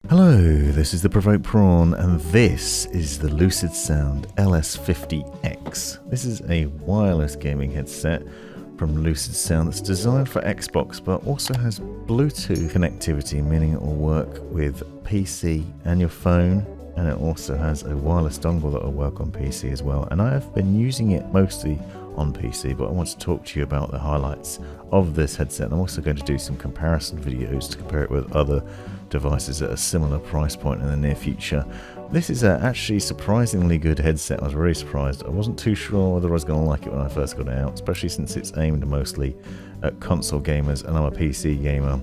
Hello, this is the Provoked Prawn, and this is the LucidSound LS50X. This is a wireless gaming headset from LucidSound that's designed for Xbox, but also has Bluetooth connectivity, meaning it will work with PC and your phone, and it also has a wireless dongle that will work on PC as well. And I have been using it mostly on PC, but I want to talk to you about the highlights of this headset. I'm also going to do some comparison videos to compare it with other devices at a similar price point in the near future. This is actually a surprisingly good headset. I was really surprised. I wasn't too sure whether I was going to like it when I first got it out, especially since it's aimed mostly at console gamers and I'm a PC gamer.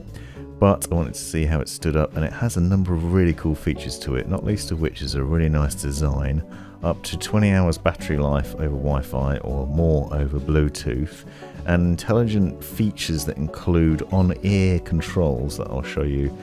But I wanted to see how it stood up, and it has a number of really cool features to it, not least of which is a really nice design, up to 20 hours battery life over Wi-Fi or more over Bluetooth, and intelligent features that include on-ear controls that I'll show you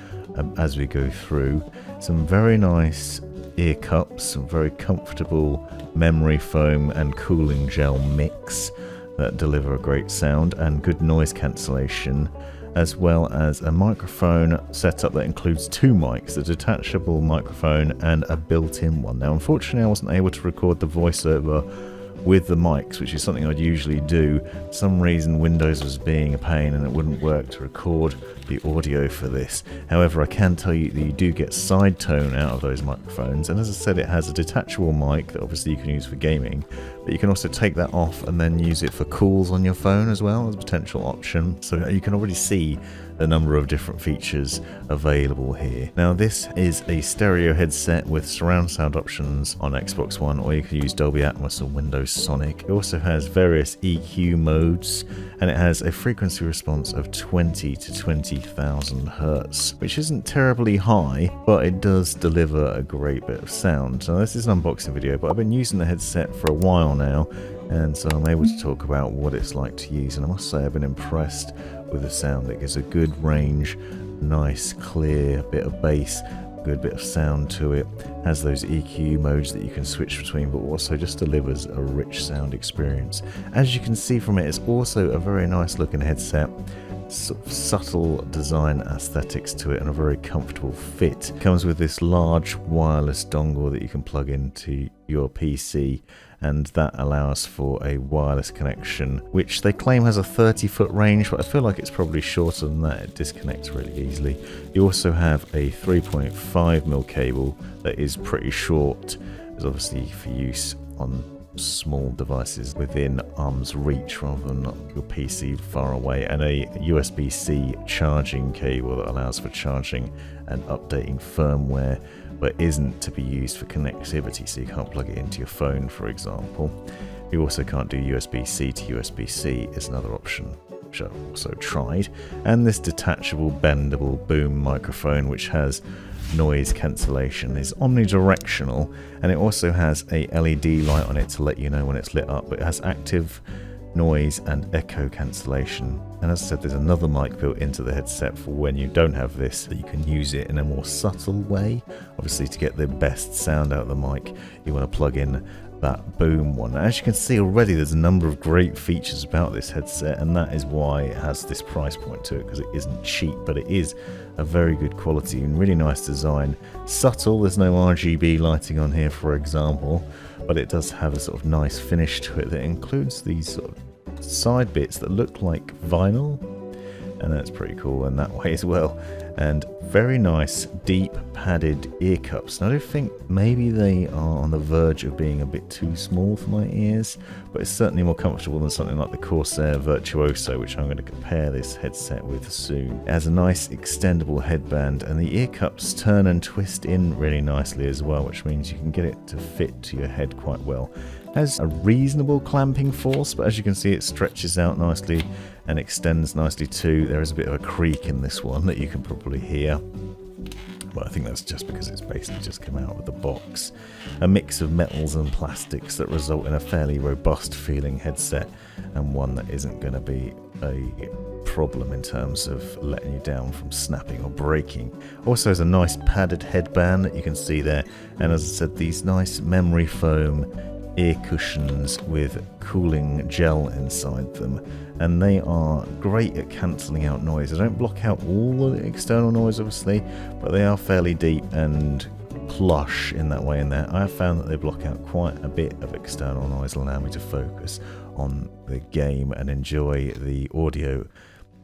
as we go through. Some very nice ear cups, some very comfortable memory foam and cooling gel mix that deliver a great sound and good noise cancellation, as well as a microphone setup that includes two mics, a detachable microphone and a built-in one. Now, unfortunately, I wasn't able to record the voiceover with the mics, which is something I'd usually do. For some reason, Windows was being a pain and it wouldn't work to record the audio for this. However, I can tell you that you do get side tone out of those microphones, and as I said, it has a detachable mic that obviously you can use for gaming, but you can also take that off and then use it for calls on your phone as well as a potential option. So you can already see a number of different features available here. Now, this is a stereo headset with surround sound options on Xbox One, or you can use Dolby Atmos or Windows Sonic. It also has various EQ modes, and it has a frequency response of 20 to 20,000 Hertz, which isn't terribly high, but it does deliver a great bit of sound. So this is an unboxing video, but I've been using the headset for a while now, and so I'm able to talk about what it's like to use, and I must say I've been impressed with the sound. It gives a good range, nice clear bit of bass, good bit of sound to it, has those EQ modes that you can switch between, but also just delivers a rich sound experience. As you can see from it, it's also a very nice looking headset, sort of subtle design aesthetics to it, and a very comfortable fit. It comes with this large wireless dongle that you can plug into your PC, and that allows for a wireless connection, which they claim has a 30-foot range, but I feel like it's probably shorter than that. It disconnects really easily. You also have a 3.5mm cable that is pretty short. It's obviously for use on small devices within arm's reach rather than your PC far away, and a USB-C charging cable that allows for charging and updating firmware, but isn't to be used for connectivity, so you can't plug it into your phone, for example. You also can't do USB-C to USB-C is another option, which I've also tried. And this detachable bendable boom microphone, which has noise cancellation, is omnidirectional, and it also has a LED light on it to let you know when it's lit up, but it has active noise and echo cancellation. And as I said, there's another mic built into the headset for when you don't have this, so you can use it in a more subtle way. Obviously, to get the best sound out of the mic, you want to plug in that boom one. As you can see already, there's a number of great features about this headset, and that is why it has this price point to it, because it isn't cheap, but it is a very good quality and really nice design. Subtle, there's no RGB lighting on here, for example, but it does have a sort of nice finish to it that includes these sort of side bits that look like vinyl, and that's pretty cool in that way as well. And very nice deep padded ear cups. Now, I do think maybe they are on the verge of being a bit too small for my ears, but it's certainly more comfortable than something like the Corsair Virtuoso, which I'm going to compare this headset with soon. It has a nice extendable headband, and the ear cups turn and twist in really nicely as well, which means you can get it to fit to your head quite well. It has a reasonable clamping force, but as you can see, it stretches out nicely and extends nicely too. There is a bit of a creak in this one that you can probably hear, but I think that's just because it's basically just come out of the box. A mix of metals and plastics that result in a fairly robust feeling headset, and one that isn't going to be a problem in terms of letting you down from snapping or breaking. Also has a nice padded headband that you can see there, and as I said, these nice memory foam ear cushions with cooling gel inside them, and they are great at cancelling out noise. They don't block out all the external noise obviously, but they are fairly deep and plush in that way in there. I have found that they block out quite a bit of external noise, allow me to focus on the game and enjoy the audio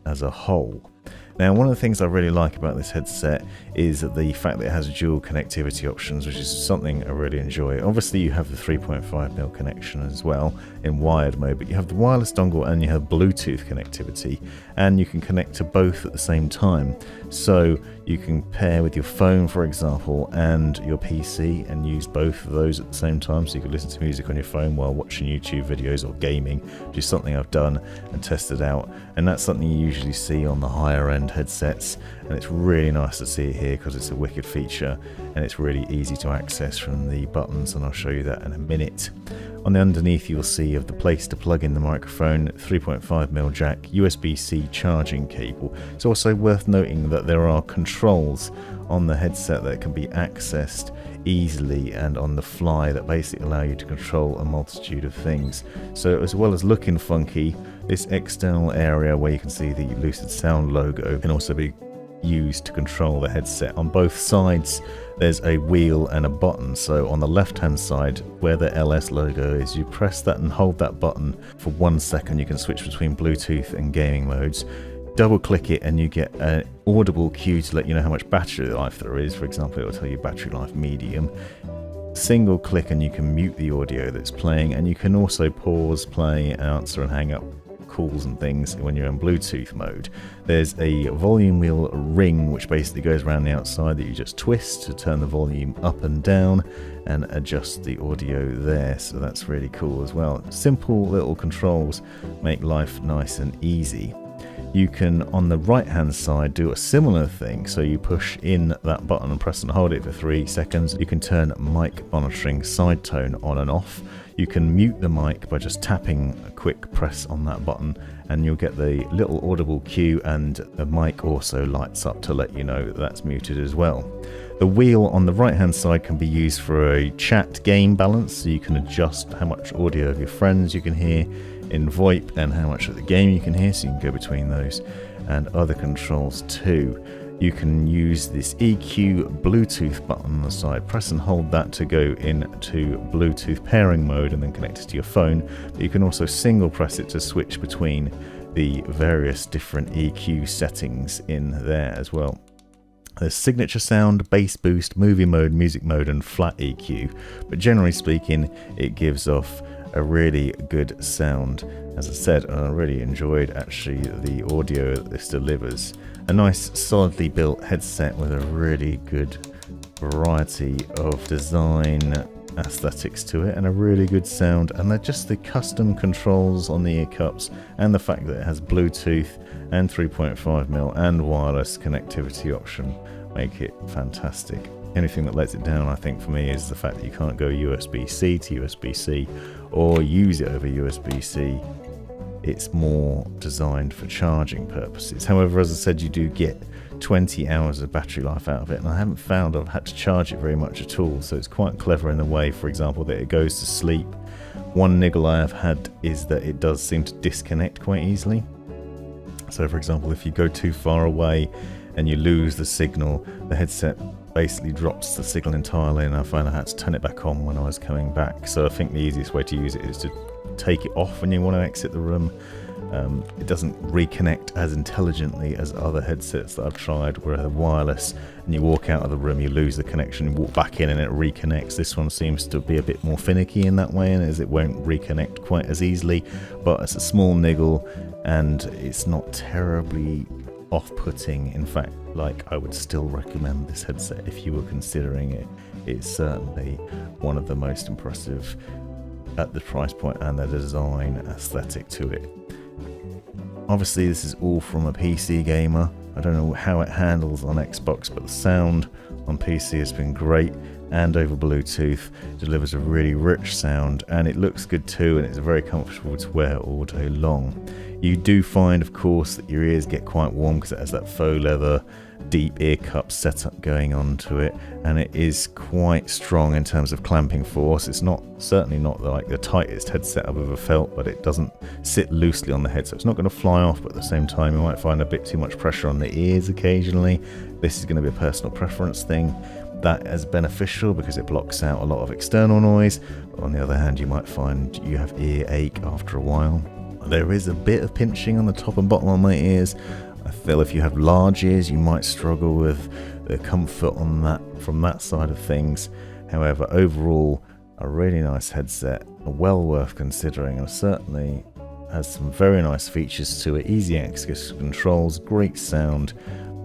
as a whole. Now, one of the things I really like about this headset is the fact that it has dual connectivity options, which is something I really enjoy. Obviously, you have the 3.5mm connection as well in wired mode, but you have the wireless dongle and you have Bluetooth connectivity, and you can connect to both at the same time. So you can pair with your phone, for example, and your PC and use both of those at the same time. So you can listen to music on your phone while watching YouTube videos or gaming, which is something I've done and tested out. And that's something you usually see on the higher end headsets, and it's really nice to see it here because it's a wicked feature and it's really easy to access from the buttons, and I'll show you that in a minute. On the underneath you'll see of the place to plug in the microphone, 3.5mm jack, USB-C charging cable. It's also worth noting that there are controls on the headset that can be accessed easily and on the fly that basically allow you to control a multitude of things. So as well as looking funky, this external area where you can see the LucidSound logo can also be used to control the headset. On both sides there's a wheel and a button, so on the left hand side where the LS logo is, you press that and hold that button for 1 second. You can switch between Bluetooth and gaming modes. Double click it and you get an audible cue to let you know how much battery life there is. For example, it will tell you battery life medium. Single click and you can mute the audio that's playing, and you can also pause, play, answer and hang up calls and things when you're in Bluetooth mode. There's a volume wheel ring which basically goes around the outside that you just twist to turn the volume up and down and adjust the audio there, so that's really cool as well. Simple little controls make life nice and easy. You can, on the right hand side, do a similar thing. So you push in that button and press and hold it for 3 seconds. You can turn mic monitoring side tone on and off. You can mute the mic by just tapping a quick press on that button, and you'll get the little audible cue, and the mic also lights up to let you know that that's muted as well. The wheel on the right hand side can be used for a chat game balance, so you can adjust how much audio of your friends you can hear in VoIP and how much of the game you can hear, so you can go between those and other controls too. You can use this EQ Bluetooth button on the side, press and hold that to go into Bluetooth pairing mode and then connect it to your phone, but you can also single press it to switch between the various different EQ settings in there as well. There's signature sound, bass boost, movie mode, music mode and flat EQ, but generally speaking it gives off a really good sound. As I said, I really enjoyed actually the audio that this delivers. A nice solidly built headset with a really good variety of design aesthetics to it and a really good sound, and they're just the custom controls on the ear cups and the fact that it has Bluetooth and 3.5mm and wireless connectivity option make it fantastic. Anything that lets it down, I think, for me is the fact that you can't go USB-C to USB-C or use it over USB-C. It's more designed for charging purposes. However, as I said, you do get 20 hours of battery life out of it, and I haven't found I've had to charge it very much at all, so it's quite clever in the way, for example, that it goes to sleep. One niggle I have had is that it does seem to disconnect quite easily. So for example, if you go too far away and you lose the signal, the headset basically drops the signal entirely, and I found I had to turn it back on when I was coming back. So I think the easiest way to use it is to take it off when you want to exit the room. It doesn't reconnect as intelligently as other headsets that I've tried, where they're wireless and you walk out of the room, you lose the connection, you walk back in and it reconnects. This one seems to be a bit more finicky in that way, and as it won't reconnect quite as easily, but it's a small niggle and it's not terribly off-putting. In fact, I would still recommend this headset if you were considering it. It's certainly one of the most impressive at the price point and the design aesthetic to it. Obviously this is all from a PC gamer. I don't know how it handles on Xbox, but the sound on PC has been great, and over Bluetooth delivers a really rich sound, and it looks good too, and it's very comfortable to wear all day long. You do find, of course, that your ears get quite warm because it has that faux leather deep ear cup setup going on to it, and it is quite strong in terms of clamping force. It's certainly not like the tightest headset I've ever felt, but it doesn't sit loosely on the head, so it's not going to fly off, but at the same time you might find a bit too much pressure on the ears occasionally. This is going to be a personal preference thing. That is beneficial because it blocks out a lot of external noise, but on the other hand you might find you have ear ache after a while. There is a bit of pinching on the top and bottom of my ears. I feel if you have large ears you might struggle with the comfort on that from that side of things. However, overall a really nice headset, well worth considering, and certainly has some very nice features to it. Easy access controls, great sound,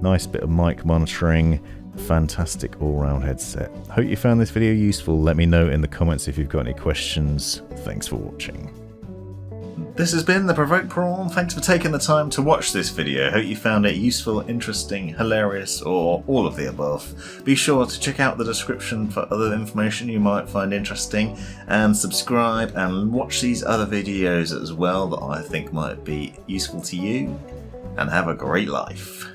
nice bit of mic monitoring, fantastic all-round headset. Hope you found this video useful. Let me know in the comments if you've got any questions. Thanks for watching. This has been the Provoked Prawn. Thanks for taking the time to watch this video. Hope you found it useful, interesting, hilarious, or all of the above. Be sure to check out the description for other information you might find interesting, and subscribe and watch these other videos as well that I think might be useful to you, and have a great life.